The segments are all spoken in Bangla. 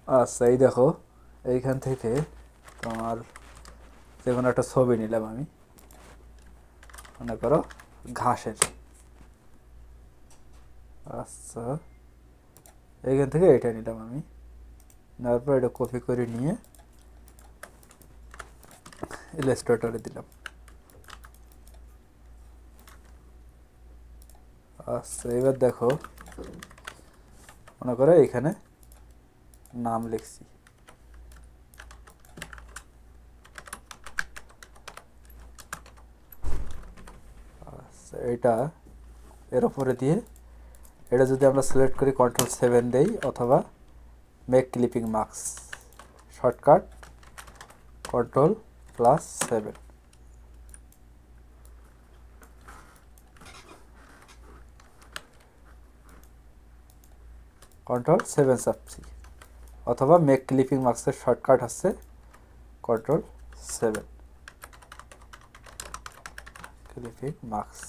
আচ্ছা এই দেখো এইখান থেকে তোমার যে কোনো একটা ছবি নিলাম আমি, মনে করো ঘাসের। আচ্ছা এইখান থেকে এটা নিলাম আমি, নেওয়ার পর এটা কপি করে নিয়ে ইলাস্ট্রেটরে দিলাম। আচ্ছা এবার দেখো মনে করো এখানে নাম লিখছি, আচ্ছা এটা এর উপরে দিয়ে এটা যদি আমরা সিলেক্ট করি Ctrl+7 দেই অথবা make clipping marks shortcut Ctrl+7, Ctrl+7 চাপছি, অথবা মেক ক্লিপিং মার্কসের শর্টকাট হচ্ছে Ctrl+7 ক্লিপিং মার্কস,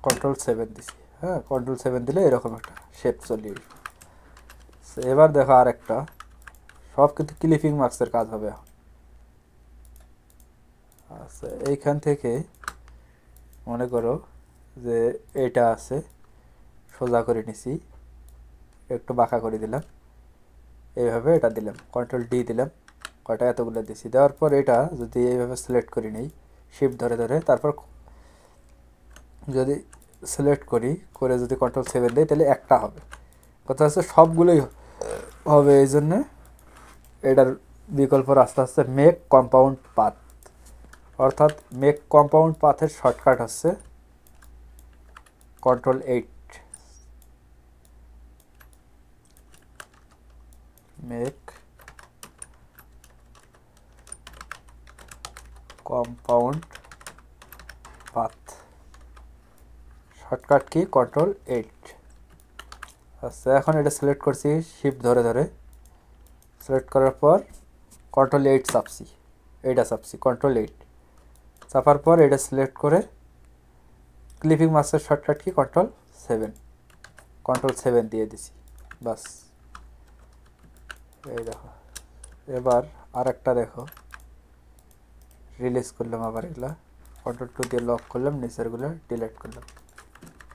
Ctrl+7 দিছি। হ্যাঁ Ctrl+7 দিলে এরকম একটা শেপ চলে আসবে। এবার দেখো আর একটা, সব কিন্তু ক্লিপিং মার্কসের কাজ হবে এখন। আচ্ছা এইখান থেকে মনে করো যে এটা আছে, সোজা করে নিছি, একটু বাঁকা করে দিলাম, এইভাবে এটা দিলাম, Ctrl+D দিলাম, কয়টা এতগুলো দিছি। দেওয়ার পর এটা যদি এইভাবে সিলেক্ট করে নিই শিফট ধরে ধরে, তারপর যদি সিলেক্ট করি করে যদি Ctrl+7 দিই তাহলে একটা হবে। কথা হচ্ছে সবগুলোই হবে, এই জন্যে এটার বিকল্প রাস্তা হচ্ছে মেক কম্পাউন্ড পাথ, অর্থাৎ মেক কম্পাউন্ড পাথের শর্টকাট হচ্ছে Ctrl+8, make compound path shortcut key Ctrl+8। আচ্ছা এখন এটা সিলেক্ট করছি শিফট ধরে ধরে, সিলেক্ট করার পর Ctrl+8 চাপছি, এইটা চাপছি Ctrl+8 চাপার পর এটা সিলেক্ট করে ক্লিপিং মার্কসের শর্টকাট কি Ctrl+7 দিয়ে দিছি, বাস। এই দেখো এবার আর একটা দেখো, রিলিজ করলাম, আবার এগুলা Ctrl+2 দিয়ে লক করলাম, নিচেরগুলো ডিলিট করলাম,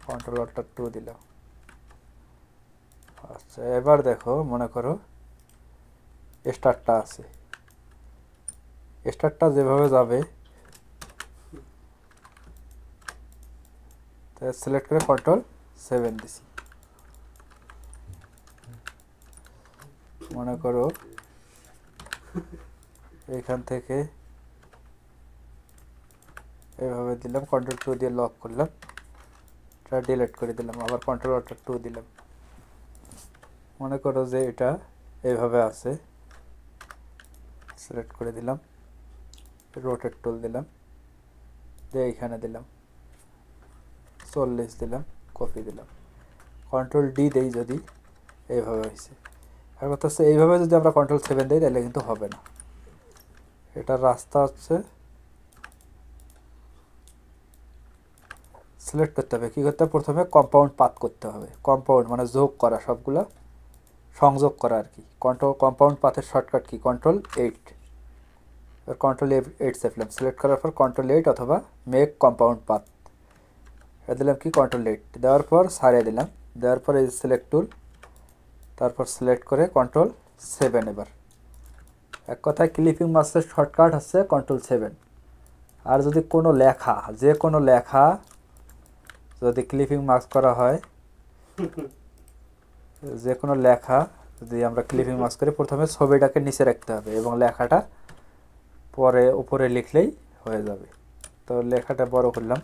Ctrl+2 দিলাম। আচ্ছা এবার দেখো মনে করো স্টারটা আছে, স্টারটা যেভাবে যাবে সিলেক্ট করে Ctrl+7 দিছি, মনে করো এখান থেকে এভাবে দিলাম, Ctrl+2 দিয়ে লক করলাম, এটা ডিলিট করে দিলাম, আবার Ctrl+2 দিলাম। মনে করো যে এটা এইভাবে আছে, সিলেক্ট করে দিলাম, রোটেট টুল দিলাম, দিয়ে এইখানে দিলাম 40 দিলাম, কপি দিলাম, Ctrl+D দেই যদি এইভাবে হয়েছে। আর কথা হচ্ছে এইভাবে যদি আমরা Ctrl+7 দিই তাহলে কিন্তু হবে না। এটার রাস্তা হচ্ছে সিলেক্ট করতে হবে, কী করতে হবে, প্রথমে কম্পাউন্ড পাথ করতে হবে, কম্পাউন্ড মানে যোগ করা, সবগুলো সংযোগ করা আর কি। কম্পাউন্ড পাথের shortcut key Ctrl+8, Ctrl+8 চাপলাম, select করার পর Ctrl+8 অথবা মেক কম্পাউন্ড পাথ দিলাম কি Ctrl+8 দেওয়ার পর সারিয়ে দিলাম, দেওয়ার পর এই সিলেক্ট টুল, তারপর সিলেক্ট করে Ctrl+7। এবার এক কথায় ক্লিপিং মার্কসের শর্টকাট হচ্ছে Ctrl+7। আর যদি কোনো লেখা, যে কোনো লেখা যদি ক্লিপিং মার্কস করা হয়, যে কোনো লেখা যদি আমরা ক্লিপিং মার্কস করি, প্রথমে ছবিটাকে নিচে রাখতে হবে এবং লেখাটা পরে উপরে লিখলেই হয়ে যাবে। তো লেখাটা বড় করলাম,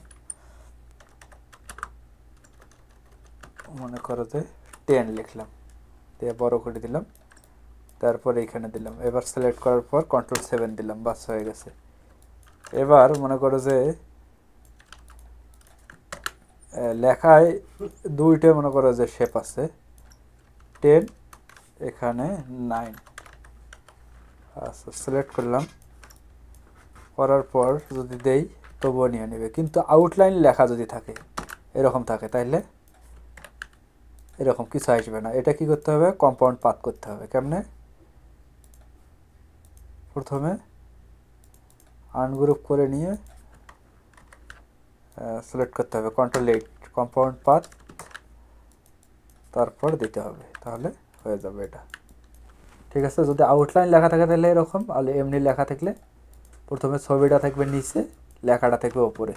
মনে করো যে 10 লিখলাম, দিয়ে বড় করে দিলাম, তারপর এইখানে দিলাম, এবার সিলেক্ট করার পর Ctrl+7 দিলাম, বাস হয়ে গেছে। এবার মনে করো যে লেখায় দুইটা মনে করো যে শেপ আছে, 10 এখানে 9। আচ্ছা সিলেক্ট করলাম, করার পর যদি দেই তবুও নিয়ে নেবে, কিন্তু আউটলাইন লেখা যদি থাকে এরকম থাকে তাহলে এরকম কিছু আসবে না। এটা কি করতে হবে, কম্পাউন্ড পাথ করতে হবে। কেমনে, প্রথমে আনগ্রুপ করে নিয়ে সিলেক্ট করতে হবে কন্ট্রোল 8 কম্পাউন্ড পাথ, তারপর দিতে হবে, তাহলে হয়ে যাবে এটা। ঠিক আছে, যদি আউটলাইন লেখা থাকে তাহলে এরকম, আর এমনি লেখা থাকলে প্রথমে ছবিটা থাকবে নিচে, লেখাটা থাকবে ওপরে,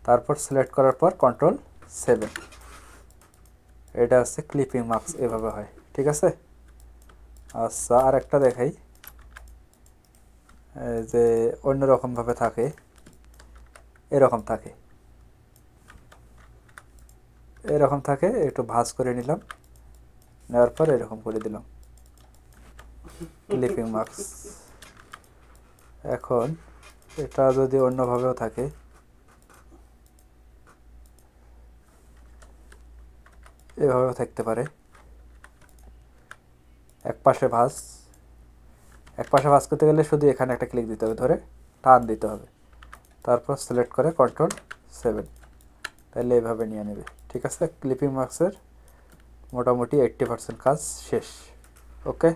তারপর সিলেক্ট করার পর Ctrl+7। এটা হচ্ছে ক্লিপিং মার্কস, এভাবে হয়। ঠিক আছে, আচ্ছা আর একটা দেখাই, যে অন্যরকমভাবে থাকে, এরকম থাকে, এরকম থাকে, একটু ভাঁজ করে নিলাম, নেওয়ার পর এরকম করে দিলাম ক্লিপিং মার্কস। এখন এটা যদি অন্যভাবেও থাকে, এভাবেও থাকতে পারে, এক পাশে ভাঁজ করতে গেলে শুধু এখানে একটা ক্লিক দিতে হবে, ধরে টান দিতে হবে, তারপর সিলেক্ট করে Ctrl+7, তাহলে এভাবে নিয়ে নেবে। ঠিক আছে, ক্লিপিং মার্কসের মোটামুটি 80% কাজ শেষ। ওকে।